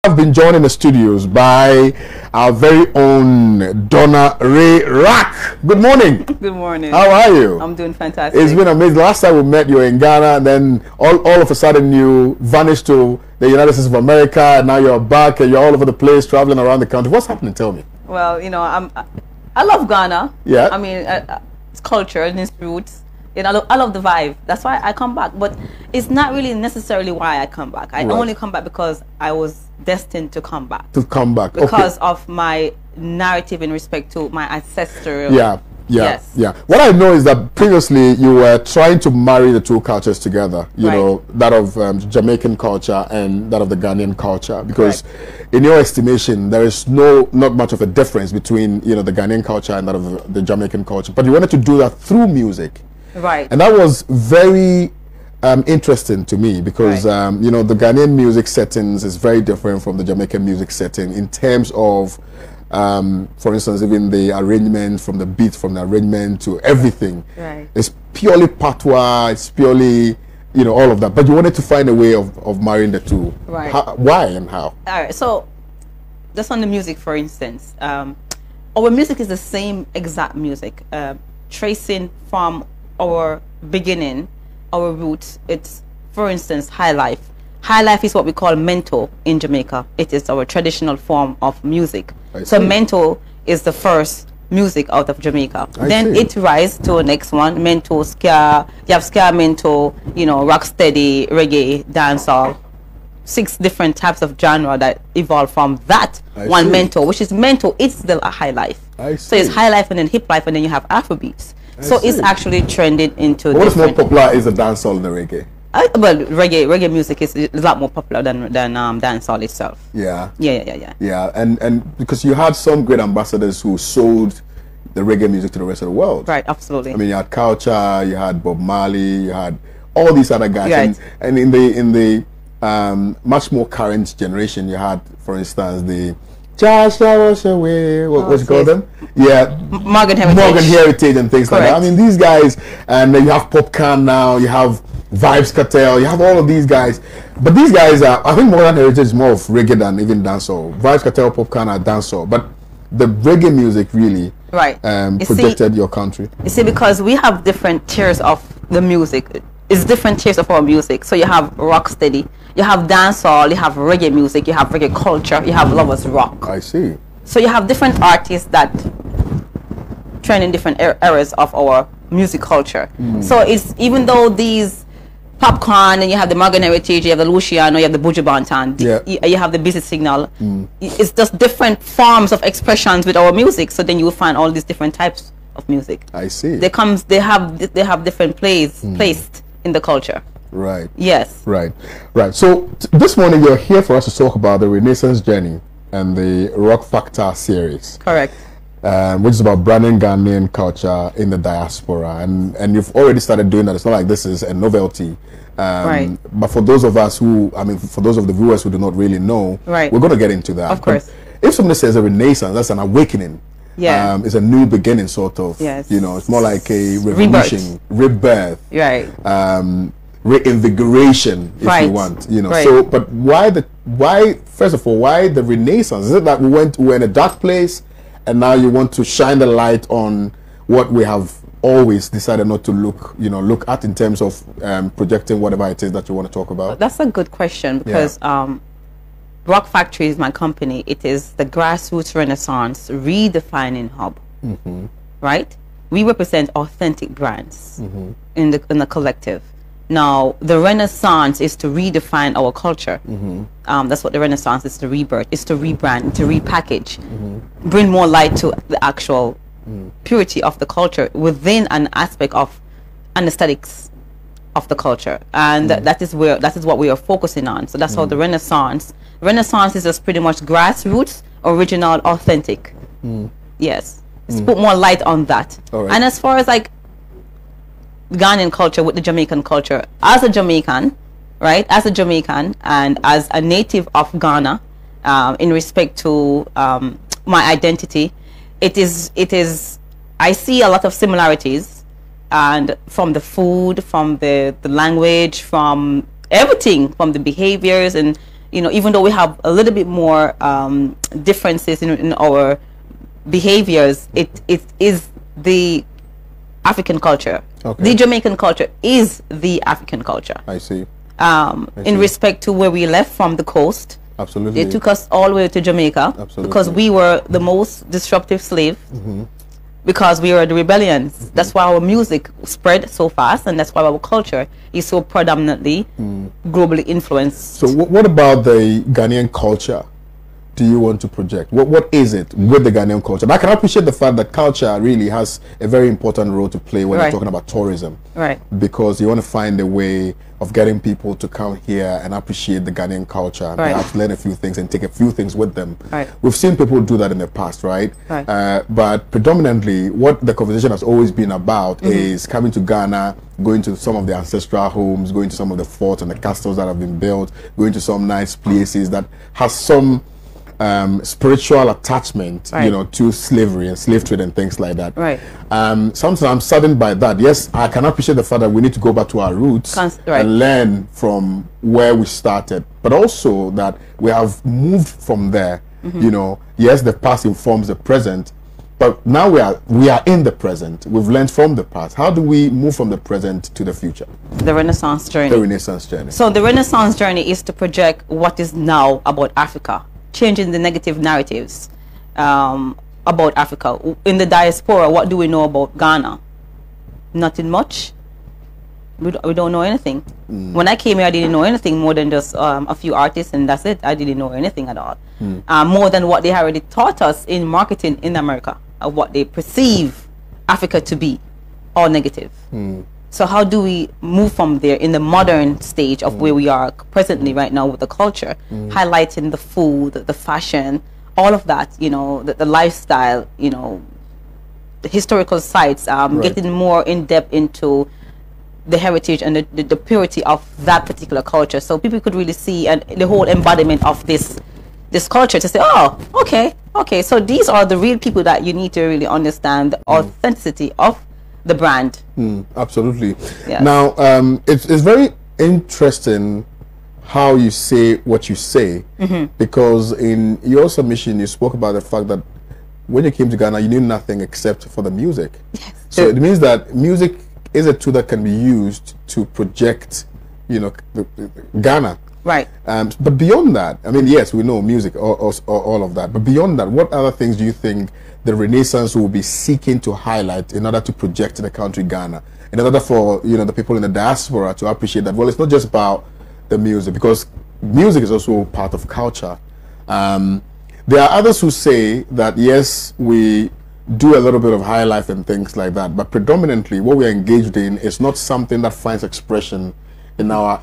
I've been joined in the studios by our very own Donna Ray Rack. Good morning. Good morning. How are you? I'm doing fantastic. It's been amazing. Last time we met, you were in Ghana, and then all of a sudden you vanished to the United States of America, and now you're back and you're all over the place, traveling around the country. What's happening? Tell me. Well, you know, I love Ghana. Yeah. I mean, its culture and its roots. You know, I love the vibe. That's why I come back. But it's not really necessarily why I come back. I only come back because I was destined to come back. To come back. Because of my narrative in respect to my ancestral. Yeah. What I know is that previously you were trying to marry the two cultures together, you know, that of Jamaican culture and that of the Ghanaian culture, because in your estimation there is not much of a difference between, you know, the Ghanaian culture and that of the Jamaican culture, but you wanted to do that through music. Right. And that was very interesting to me because, you know, the Ghanaian music settings is very different from the Jamaican music setting in terms of, for instance, even the arrangement, from the beat, from the arrangement to everything. Right. It's purely patois, it's purely, you know, all of that. But you wanted to find a way of marrying the two. Right. Why and how? All right. So, just on the music, for instance, our music is the same exact music, tracing from our beginning, our roots. It's, for instance, high life. High life is what we call mento in Jamaica. It is our traditional form of music. So mento is the first music out of Jamaica. Then it rises to the next one, mento, ska. You have ska, mento, you know, rock steady, reggae, dancehall. 6 different types of genre that evolve from that one mento, which is mento. It's the high life. So it's high life and then hip life and then you have Afrobeats. So it's actually trended into. What is more popular is the dancehall and the reggae. Well, reggae music is a lot more popular than dancehall itself. Yeah, and because you had some great ambassadors who sold the reggae music to the rest of the world. Right, absolutely. I mean, you had Culture, you had Bob Marley, you had all these other guys, and in the much more current generation, you had, for instance, the what's you call them? Yeah, Morgan Heritage and things like that. I mean, these guys, and you have Popcorn now, you have Vibes Cartel, you have all of these guys, but these guys are, I think Morgan Heritage is more of reggae than even dancehall. Vibes Cartel, Popcorn are dancehall, but the reggae music really projected your country. You see, because we have different tiers of the music. It's different tiers of our music. So you have rock steady, you have dancehall, you have reggae music, you have reggae culture, you have lovers rock. I see. So you have different artists that trend in different eras of our music culture. So it's, even though these Popcorn, and you have the Morgan Heritage, you have the Luciano, you have the Buju Banton, you have the Busy Signal. It's just different forms of expressions with our music. So then you will find all these different types of music. I see. They have different placed in the culture. Right. Yes. Right. So this morning you're here for us to talk about the Renaissance Journey and the Rock Factor series. Correct. Which is about branding Ghanaian culture in the diaspora, and you've already started doing that. It's not like this is a novelty. But for those of us who, I mean, for those of the viewers who do not really know, we're going to get into that. Of course. But if somebody says a renaissance, that's an awakening. Yeah. It's a new beginning, sort of. Yes. You know, it's more like a revolution, rebirth. Right. Reinvigoration, if you want. You know. So, but why? First of all, why the Renaissance? Is it that we're in a dark place, and now you want to shine the light on what we have always decided not to look at in terms of projecting whatever it is that you want to talk about? That's a good question, because Rock Factory is my company. It is the grassroots renaissance redefining hub. Right? We represent authentic brands in the collective. Now, the renaissance is to redefine our culture. That's what the renaissance is, to rebirth, is to rebrand, to repackage, bring more light to the actual purity of the culture within an aspect of an aesthetics of the culture. And that is what we are focusing on. So that's how the Renaissance is just pretty much grassroots, original, authentic. Yes. Let's put more light on that. And as far as like Ghanaian culture with the Jamaican culture, as a Jamaican, right, as a Jamaican and as a native of Ghana, in respect to my identity, it is I see a lot of similarities, and from the food, from the language, from everything, from the behaviors, and you know, even though we have a little bit more differences in our behaviors, it is the African culture. Okay. The Jamaican culture is the African culture. I see. In respect to where we left from the coast. Absolutely. They took us all the way to Jamaica. Absolutely. Because we were the most disruptive slave. Because we were the rebellions. That's why our music spread so fast, and that's why our culture is so predominantly globally influenced. So what about the Ghanaian culture do you want to project? What is it with the Ghanaian culture? And I can appreciate the fact that culture really has a very important role to play when you're talking about tourism. Right. Because you want to find a way of getting people to come here and appreciate the Ghanaian culture, and perhaps learn a few things and take a few things with them. Right. We've seen people do that in the past, right? Right. But predominantly, what the conversation has always been about is coming to Ghana, going to some of the ancestral homes, going to some of the forts and the castles that have been built, going to some nice places that has some spiritual attachment, you know, to slavery and slave trade and things like that. Right. Sometimes I'm saddened by that. Yes, I can appreciate the fact that we need to go back to our roots and learn from where we started, but also that we have moved from there. You know, yes, the past informs the present, but now we are in the present. We've learned from the past. How do we move from the present to the future? The Renaissance journey. The Renaissance journey. So the Renaissance journey is to project what is now about Africa, changing the negative narratives about Africa. In the diaspora, what do we know about Ghana? Nothing much. We don't know anything. When I came here, I didn't know anything more than just a few artists, and that's it. I didn't know anything at all. More than what they already taught us in marketing in America, of what they perceive Africa to be, all negative. So how do we move from there in the modern stage of where we are presently right now with the culture, highlighting the food, the fashion, all of that, you know, the lifestyle, you know, the historical sites, getting more in depth into the heritage and the purity of that particular culture, so people could really see and the whole embodiment of this culture, to say, oh, okay, so these are the real people that you need to really understand the authenticity of the brand. Absolutely. Yes. Now, it's very interesting how you say what you say, because in your submission you spoke about the fact that when you came to Ghana you knew nothing except for the music. Yes. So it means that music is a tool that can be used to project, you know, Ghana. Right. But beyond that, I mean, yes, we know music, all of that. But beyond that, what other things do you think the Renaissance will be seeking to highlight in order to project the country Ghana, in order for, you know, the people in the diaspora to appreciate that? Well, it's not just about the music, because music is also part of culture. There are others who say that yes, we do a little bit of high life and things like that, but predominantly what we're engaged in is not something that finds expression in our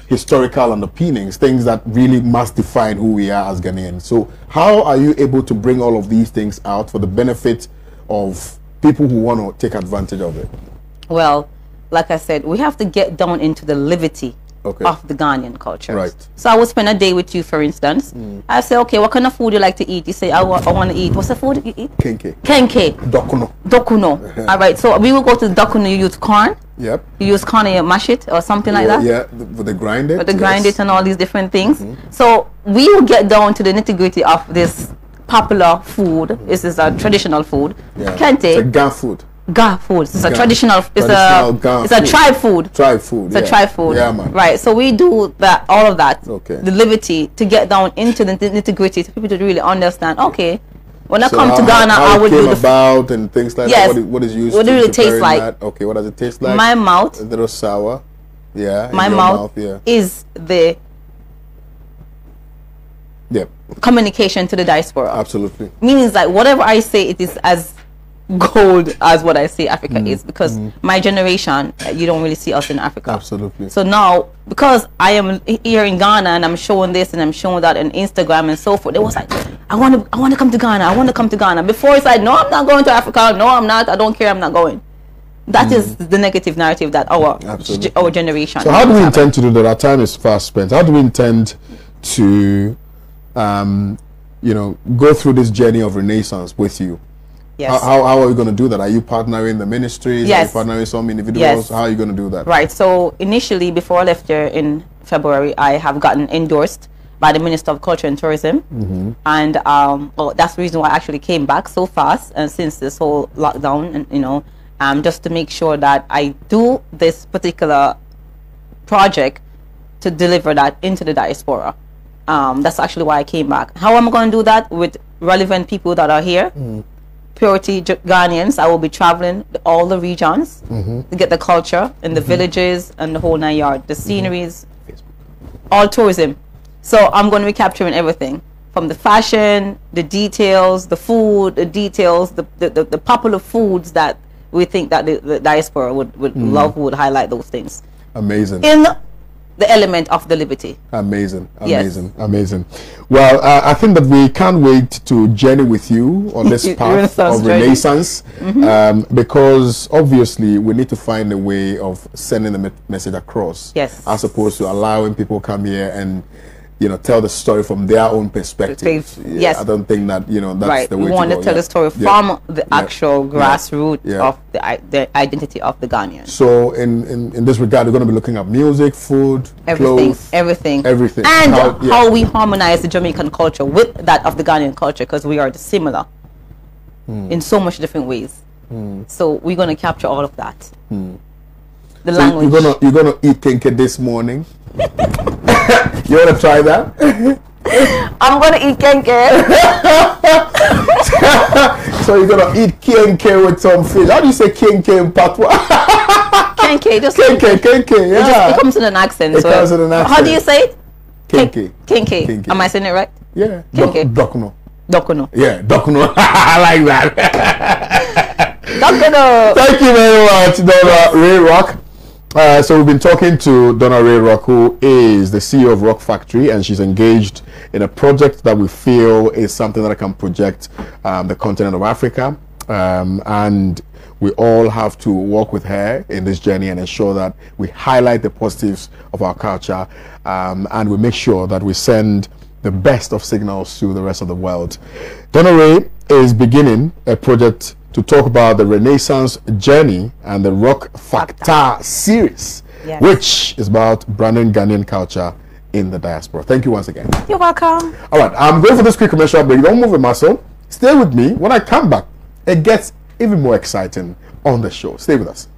historical underpinnings, things that really must define who we are as Ghanaians. So how are you able to bring all of these things out for the benefit of people who want to take advantage of it? Well, like I said, we have to get down into the livity of the Ghanaian culture. Right. So I would spend a day with you, for instance. I say, okay, what kind of food you like to eat? You say, I want to eat. What's the food you eat? Kenke. Kenke. Dokuno. Dokuno. All right. So we will go to the Dokuno. You use corn. Yep. You use corn and you mash it or something like that. Yeah. With the grind it. With the grind it and all these different things. So we will get down to the nitty-gritty of this popular food. This is a traditional food. Yeah. Kente. It's a Ga food. Ga food. It's a traditional. It's a tribe food. Tribe food. It's a tribe food. Yeah, man. Right. So we do that, all of that. Okay. The liberty to get down into the nitty-gritty, to people to really understand. Okay, when I come to Ghana, I will do the about and things like that. What is used? What does it taste like? That? Okay. What does it taste like? My mouth. A little sour. Yeah. My mouth is the communication to the diaspora. Absolutely. Means like whatever I say, it is as gold as what I say Africa is, because my generation, you don't really see us in Africa. Absolutely. So now, because I am here in Ghana and I'm showing this and I'm showing that on Instagram and so forth, it was like, I want to come to Ghana. I want to come to Ghana. Before it's like, no, I'm not going to Africa. No, I'm not. I don't care. I'm not going. That is the negative narrative that our generation. So how do we intend to do that? Our time is fast spent. How do we intend to, you know, go through this journey of Renaissance with you? Yes. How are you going to do that? Are you partnering the ministries? Yes. Are you partnering some individuals? Yes. How are you going to do that? Right. So initially, before I left here in February, I have gotten endorsed by the Minister of Culture and Tourism. And well, that's the reason why I actually came back so fast, and since this whole lockdown, and you know, just to make sure that I do this particular project to deliver that into the diaspora. That's actually why I came back. How am I going to do that? With relevant people that are here. Purity Ghanaians. I will be traveling all the regions to get the culture and the villages and the whole 9 yards, the sceneries, all tourism. So I'm going to be capturing everything from the fashion, the details, the food, the details, the popular foods that we think that the diaspora would love, would highlight those things. Amazing. In the element of the liberty. Amazing, amazing, amazing. Well, I think that we can't wait to journey with you on this path of Renaissance, because obviously we need to find a way of sending the message across, as opposed to allowing people come here and, you know, tell the story from their own perspective. I don't think that, you know, that's the way we want to tell the story from the actual grassroots of the identity of the Ghanaian. So in this regard, we're going to be looking at music, food, clothes, everything, and how we harmonize the Jamaican culture with that of the Ghanaian culture, because we are similar in so much different ways. So we're going to capture all of that. The language. You're gonna eat kenke this morning. You want to try that? I'm going to eat kenke. So you're going to eat kenke with some fish. How do you say kenke in Patois? Kenke, just kenke, yeah. It comes in an accent. It comes in an accent. How do you say it? Kenke. Kenke. Am I saying it right? Yeah. Kenke. Dokuno. Dokuno. Yeah, dokuno. I like that. Dokuno. Thank you very much, Donna Ray Rock. So we've been talking to Donna Ray Rock, who is the CEO of Rock Factory, and she's engaged in a project that we feel is something that can project the continent of Africa, and we all have to work with her in this journey and ensure that we highlight the positives of our culture, and we make sure that we send the best of signals to the rest of the world. Donna Ray is beginning a project to talk about the Renaissance journey and the Rock Factor series, which is about branding Ghanaian culture in the diaspora. Thank you once again. You're welcome. All right, I'm going for this quick commercial break. Don't move a muscle. Stay with me. When I come back, it gets even more exciting on the show. Stay with us.